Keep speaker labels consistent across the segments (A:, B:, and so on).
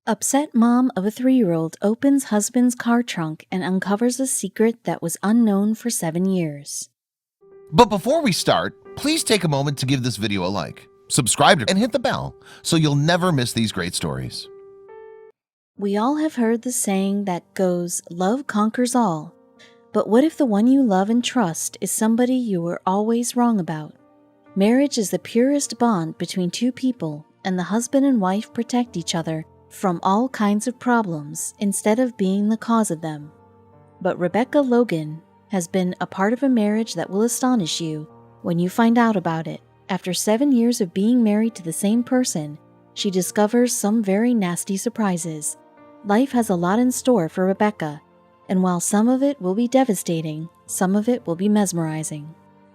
A: Upset mom of a 3-year-old opens husband's car trunk and uncovers a secret that was unknown for 7 years.
B: But before we start, please take a moment to give this video a like, subscribe, and hit the bell so you'll never miss these great stories.
A: We all have heard the saying that goes, "Love conquers all." But what if the one you love and trust is somebody you were always wrong about? Marriage is the purest bond between two people, and the husband and wife protect each other from all kinds of problems instead of being the cause of them. But Rebecca Logan has been a part of a marriage that will astonish you when you find out about it. After 7 years of being married to the same person, she discovers some very nasty surprises. Life has a lot in store for Rebecca, and while some of it will be devastating, some of it will be mesmerizing.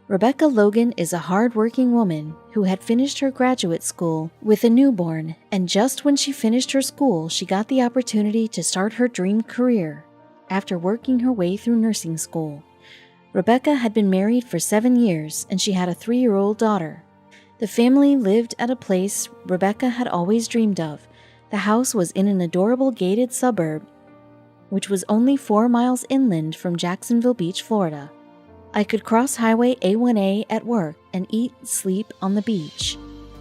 A: Rebecca Logan is a hard-working woman who had finished her graduate school with a newborn, and just when she finished her school, she got the opportunity to start her dream career after working her way through nursing school. Rebecca had been married for 7 years, and she had a 3-year-old daughter. The family lived at a place Rebecca had always dreamed of. The house was in an adorable gated suburb, which was only 4 miles inland from Jacksonville Beach, Florida. I could cross Highway A1A at work and eat, sleep on the beach.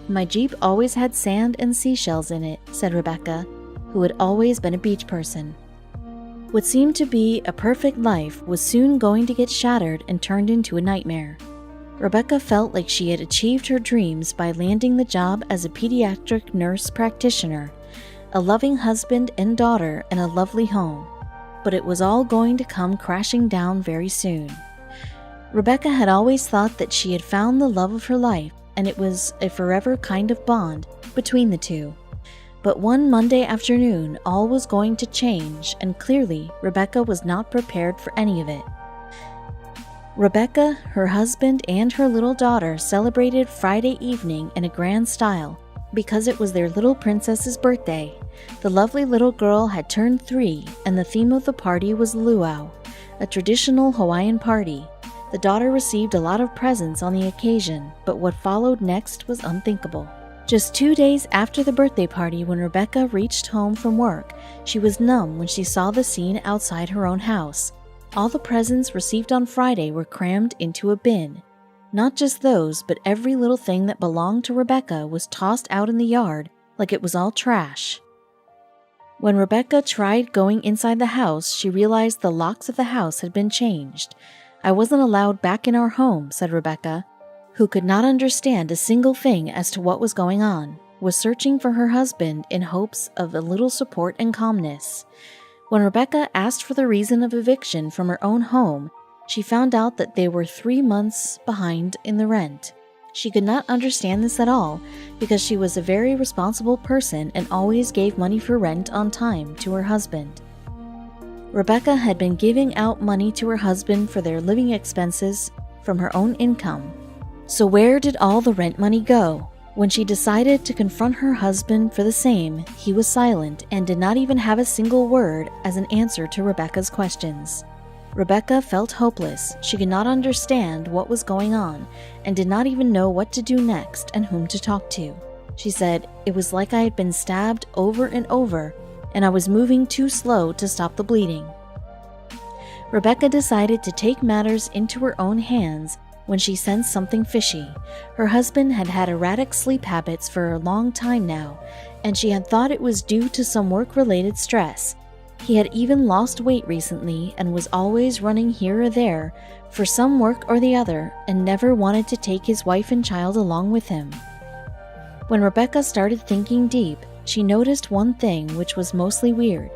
A: My Jeep always had sand and seashells in it, said Rebecca, who had always been a beach person. What seemed to be a perfect life was soon going to get shattered and turned into a nightmare. Rebecca felt like she had achieved her dreams by landing the job as a pediatric nurse practitioner, a loving husband and daughter, and a lovely home. But it was all going to come crashing down very soon. Rebecca had always thought that she had found the love of her life, and it was a forever kind of bond between the two. But one Monday afternoon, all was going to change, and clearly, Rebecca was not prepared for any of it. Rebecca, her husband, and her little daughter celebrated Friday evening in a grand style because it was their little princess's birthday. The lovely little girl had turned 3, and the theme of the party was luau, a traditional Hawaiian party. The daughter received a lot of presents on the occasion, but what followed next was unthinkable. Just 2 days after the birthday party, when Rebecca reached home from work, she was numb when she saw the scene outside her own house. All the presents received on Friday were crammed into a bin. Not just those, but every little thing that belonged to Rebecca was tossed out in the yard like it was all trash. When Rebecca tried going inside the house, she realized the locks of the house had been changed. "I wasn't allowed back in our home," said Rebecca, who could not understand a single thing as to what was going on, was searching for her husband in hopes of a little support and calmness. When Rebecca asked for the reason of eviction from her own home, she found out that they were 3 months behind in the rent. She could not understand this at all because she was a very responsible person and always gave money for rent on time to her husband. Rebecca had been giving out money to her husband for their living expenses from her own income. So where did all the rent money go? When she decided to confront her husband for the same, he was silent and did not even have a single word as an answer to Rebecca's questions. Rebecca felt hopeless. She could not understand what was going on and did not even know what to do next and whom to talk to. She said, "It was like I had been stabbed over and over, and I was moving too slow to stop the bleeding." Rebecca decided to take matters into her own hands when she sensed something fishy. Her husband had had erratic sleep habits for a long time now, and she had thought it was due to some work-related stress. He had even lost weight recently and was always running here or there for some work or the other and never wanted to take his wife and child along with him. When Rebecca started thinking deep, she noticed one thing which was mostly weird.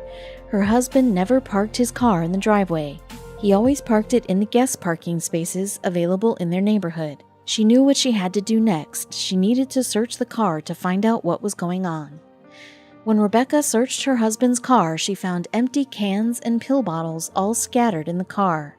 A: Her husband never parked his car in the driveway. He always parked it in the guest parking spaces available in their neighborhood. She knew what she had to do next. She needed to search the car to find out what was going on. When Rebecca searched her husband's car, she found empty cans and pill bottles all scattered in the car.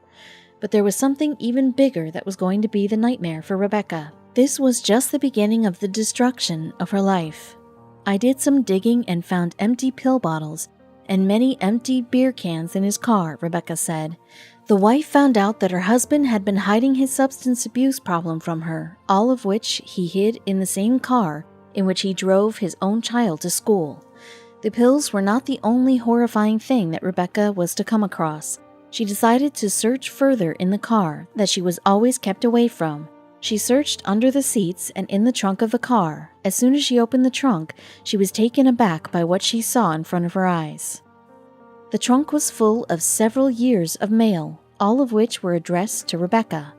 A: But there was something even bigger that was going to be the nightmare for Rebecca. This was just the beginning of the destruction of her life. "I did some digging and found empty pill bottles and many empty beer cans in his car," Rebecca said. The wife found out that her husband had been hiding his substance abuse problem from her, all of which he hid in the same car in which he drove his own child to school. The pills were not the only horrifying thing that Rebecca was to come across. She decided to search further in the car that she was always kept away from. She searched under the seats and in the trunk of the car. As soon as she opened the trunk, she was taken aback by what she saw in front of her eyes. The trunk was full of several years of mail, all of which were addressed to Rebecca.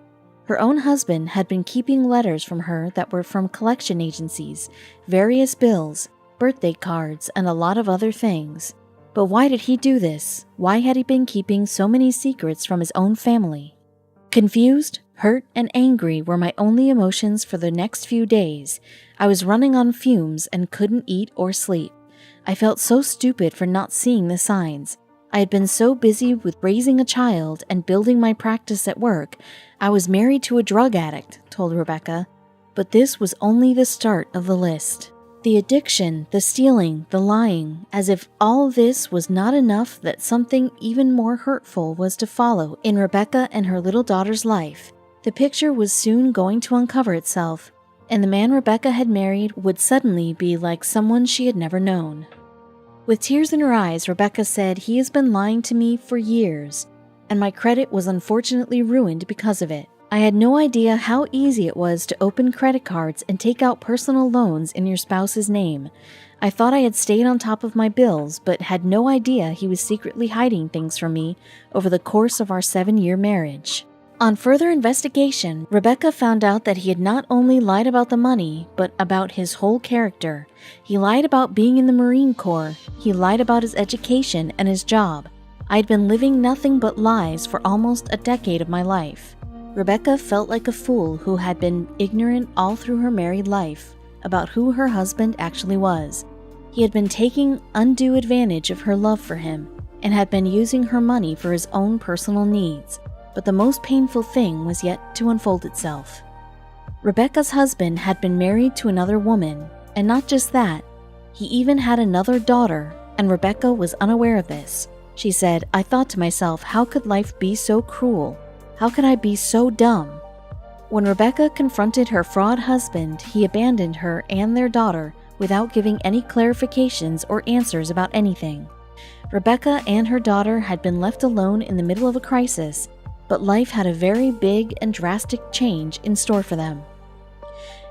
A: Her own husband had been keeping letters from her that were from collection agencies, various bills, birthday cards, and a lot of other things. But why did he do this? Why had he been keeping so many secrets from his own family? Confused, hurt, and angry were my only emotions for the next few days. I was running on fumes and couldn't eat or sleep. I felt so stupid for not seeing the signs. I had been so busy with raising a child and building my practice at work. I was married to a drug addict, told Rebecca. But this was only the start of the list. The addiction, the stealing, the lying, as if all this was not enough, that something even more hurtful was to follow in Rebecca and her little daughter's life. The picture was soon going to uncover itself, and the man Rebecca had married would suddenly be like someone she had never known. With tears in her eyes, Rebecca said, "He has been lying to me for years, and my credit was unfortunately ruined because of it. I had no idea how easy it was to open credit cards and take out personal loans in your spouse's name. I thought I had stayed on top of my bills, but had no idea he was secretly hiding things from me over the course of our 7-year marriage." On further investigation, Rebecca found out that he had not only lied about the money, but about his whole character. He lied about being in the Marine Corps. He lied about his education and his job. I had been living nothing but lies for almost a decade of my life. Rebecca felt like a fool who had been ignorant all through her married life about who her husband actually was. He had been taking undue advantage of her love for him and had been using her money for his own personal needs. But the most painful thing was yet to unfold itself. Rebecca's husband had been married to another woman, and not just that, he even had another daughter, and Rebecca was unaware of this. She said, "I thought to myself, how could life be so cruel? How could I be so dumb?" When Rebecca confronted her fraud husband, he abandoned her and their daughter without giving any clarifications or answers about anything. Rebecca and her daughter had been left alone in the middle of a crisis, but life had a very big and drastic change in store for them.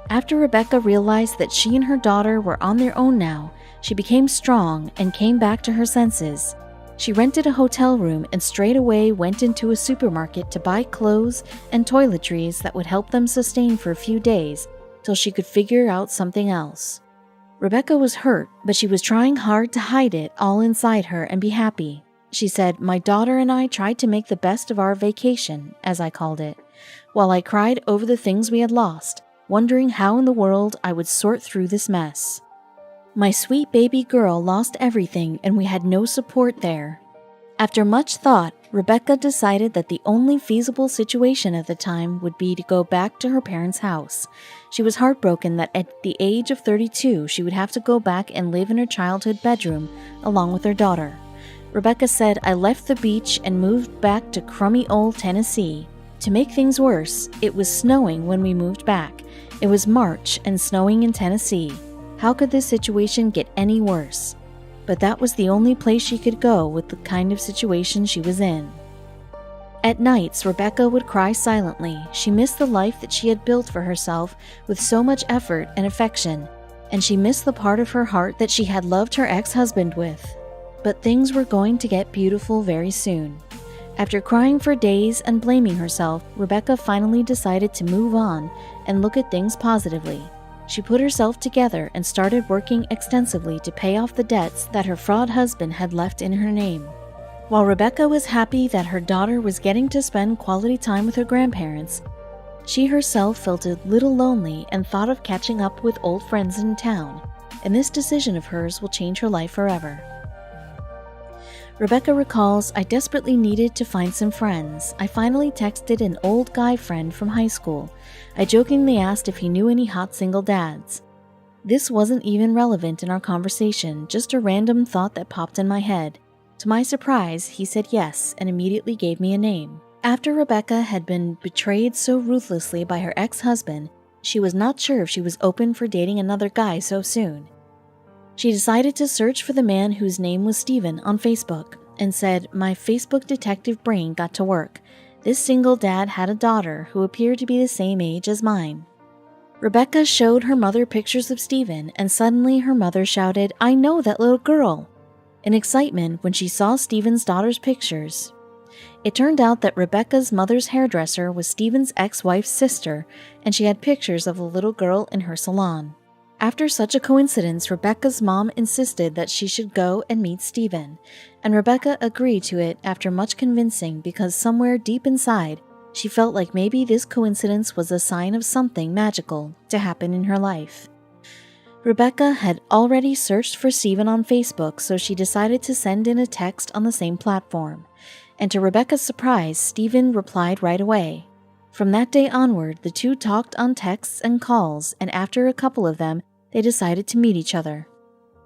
A: After Rebecca realized that she and her daughter were on their own now, she became strong and came back to her senses. She rented a hotel room and straight away went into a supermarket to buy clothes and toiletries that would help them sustain for a few days till she could figure out something else. Rebecca was hurt, but she was trying hard to hide it all inside her and be happy. She said, "My daughter and I tried to make the best of our vacation," as I called it, while I cried over the things we had lost, wondering how in the world I would sort through this mess. My sweet baby girl lost everything and we had no support there. After much thought, Rebecca decided that the only feasible situation at the time would be to go back to her parents' house. She was heartbroken that at the age of 32 she would have to go back and live in her childhood bedroom along with her daughter. Rebecca said, "I left the beach and moved back to crummy old Tennessee. To make things worse, it was snowing when we moved back. It was March and snowing in Tennessee. How could this situation get any worse?" But that was the only place she could go with the kind of situation she was in. At nights, Rebecca would cry silently. She missed the life that she had built for herself with so much effort and affection, and she missed the part of her heart that she had loved her ex-husband with. But things were going to get beautiful very soon. After crying for days and blaming herself, Rebecca finally decided to move on and look at things positively. She put herself together and started working extensively to pay off the debts that her fraud husband had left in her name. While Rebecca was happy that her daughter was getting to spend quality time with her grandparents, she herself felt a little lonely and thought of catching up with old friends in town, and this decision of hers will change her life forever. Rebecca recalls, "I desperately needed to find some friends. I finally texted an old guy friend from high school. I jokingly asked if he knew any hot single dads. This wasn't even relevant in our conversation, just a random thought that popped in my head. To my surprise, he said yes and immediately gave me a name." After Rebecca had been betrayed so ruthlessly by her ex-husband, she was not sure if she was open for dating another guy so soon. She decided to search for the man whose name was Steven on Facebook and said, "My Facebook detective brain got to work. This single dad had a daughter who appeared to be the same age as mine." Rebecca showed her mother pictures of Steven, and suddenly her mother shouted, "I know that little girl!" in excitement when she saw Steven's daughter's pictures. It turned out that Rebecca's mother's hairdresser was Steven's ex-wife's sister, and she had pictures of the little girl in her salon. After such a coincidence, Rebecca's mom insisted that she should go and meet Steven, and Rebecca agreed to it after much convincing because somewhere deep inside, she felt like maybe this coincidence was a sign of something magical to happen in her life. Rebecca had already searched for Steven on Facebook, so she decided to send in a text on the same platform. And to Rebecca's surprise, Steven replied right away. From that day onward, the two talked on texts and calls, and after a couple of them, they decided to meet each other.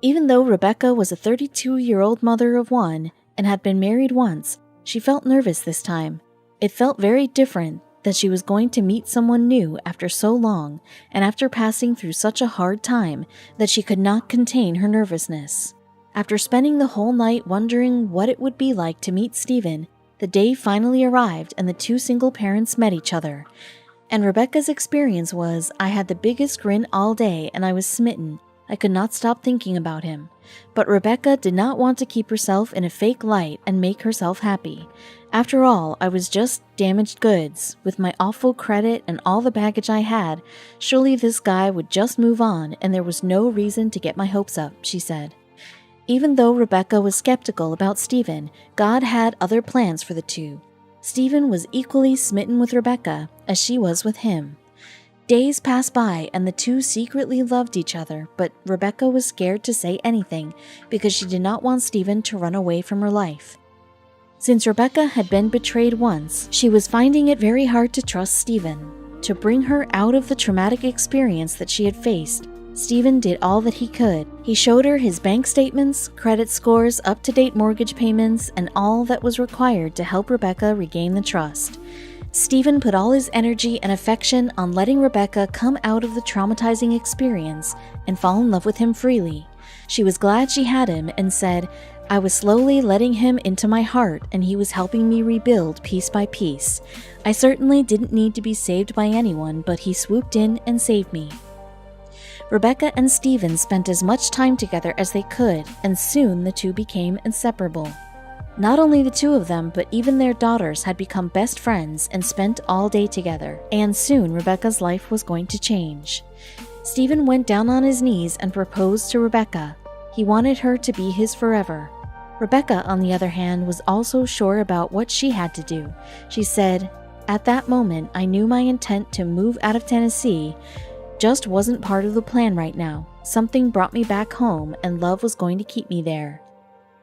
A: Even though Rebecca was a 32-year-old mother of one and had been married once, she felt nervous this time. It felt very different that she was going to meet someone new after so long and after passing through such a hard time that she could not contain her nervousness. After spending the whole night wondering what it would be like to meet Steven, the day finally arrived and the two single parents met each other. And Rebecca's experience was, "I had the biggest grin all day and I was smitten. I could not stop thinking about him." But Rebecca did not want to keep herself in a fake light and make herself happy. "After all, I was just damaged goods. With my awful credit and all the baggage I had, surely this guy would just move on and there was no reason to get my hopes up," she said. Even though Rebecca was skeptical about Steven, God had other plans for the two. Steven was equally smitten with Rebecca as she was with him. Days passed by and the two secretly loved each other, but Rebecca was scared to say anything because she did not want Steven to run away from her life. Since Rebecca had been betrayed once, she was finding it very hard to trust Steven. To bring her out of the traumatic experience that she had faced, Steven did all that he could. He showed her his bank statements, credit scores, up-to-date mortgage payments, and all that was required to help Rebecca regain the trust. Steven put all his energy and affection on letting Rebecca come out of the traumatizing experience and fall in love with him freely. She was glad she had him and said, "I was slowly letting him into my heart and he was helping me rebuild piece by piece. I certainly didn't need to be saved by anyone, but he swooped in and saved me." Rebecca and Steven spent as much time together as they could, and soon the two became inseparable. Not only the two of them, but even their daughters had become best friends and spent all day together, and soon Rebecca's life was going to change. Steven went down on his knees and proposed to Rebecca. He wanted her to be his forever. Rebecca, on the other hand, was also sure about what she had to do. She said, "At that moment, I knew my intent to move out of Tennessee just wasn't part of the plan right now. Something brought me back home, and love was going to keep me there."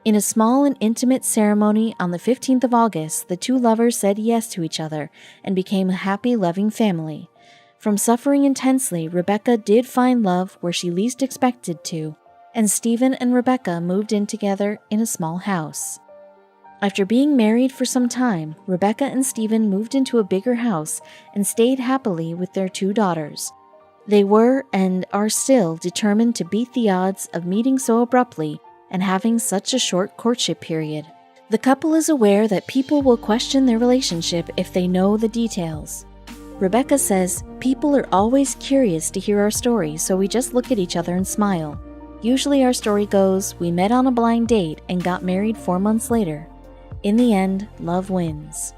A: In a small and intimate ceremony on the 15th of August, the two lovers said yes to each other and became a happy, loving family. From suffering intensely, Rebecca did find love where she least expected to, and Steven and Rebecca moved in together in a small house. After being married for some time, Rebecca and Steven moved into a bigger house and stayed happily with their two daughters. They were and are still determined to beat the odds of meeting so abruptly and having such a short courtship period. The couple is aware that people will question their relationship if they know the details. Rebecca says, "People are always curious to hear our story, so we just look at each other and smile. Usually our story goes, we met on a blind date and got married 4 months later. In the end, love wins."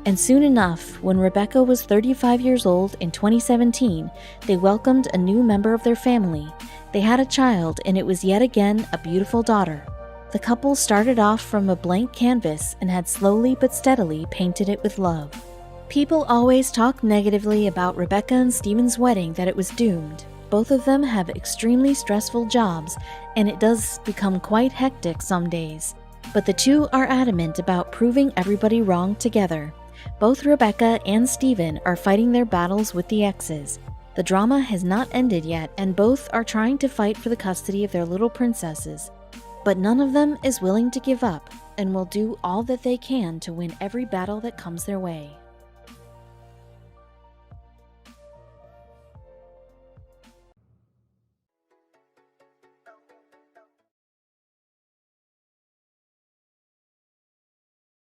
A: And soon enough, when Rebecca was 35 years old in 2017, they welcomed a new member of their family. They had a child, and it was yet again a beautiful daughter. The couple started off from a blank canvas and had slowly but steadily painted it with love. People always talk negatively about Rebecca and Steven's wedding, that it was doomed. Both of them have extremely stressful jobs, and it does become quite hectic some days. But the two are adamant about proving everybody wrong together. Both Rebecca and Steven are fighting their battles with the exes. The drama has not ended yet, and both are trying to fight for the custody of their little princesses. But none of them is willing to give up, and will do all that they can to win every battle that comes their way.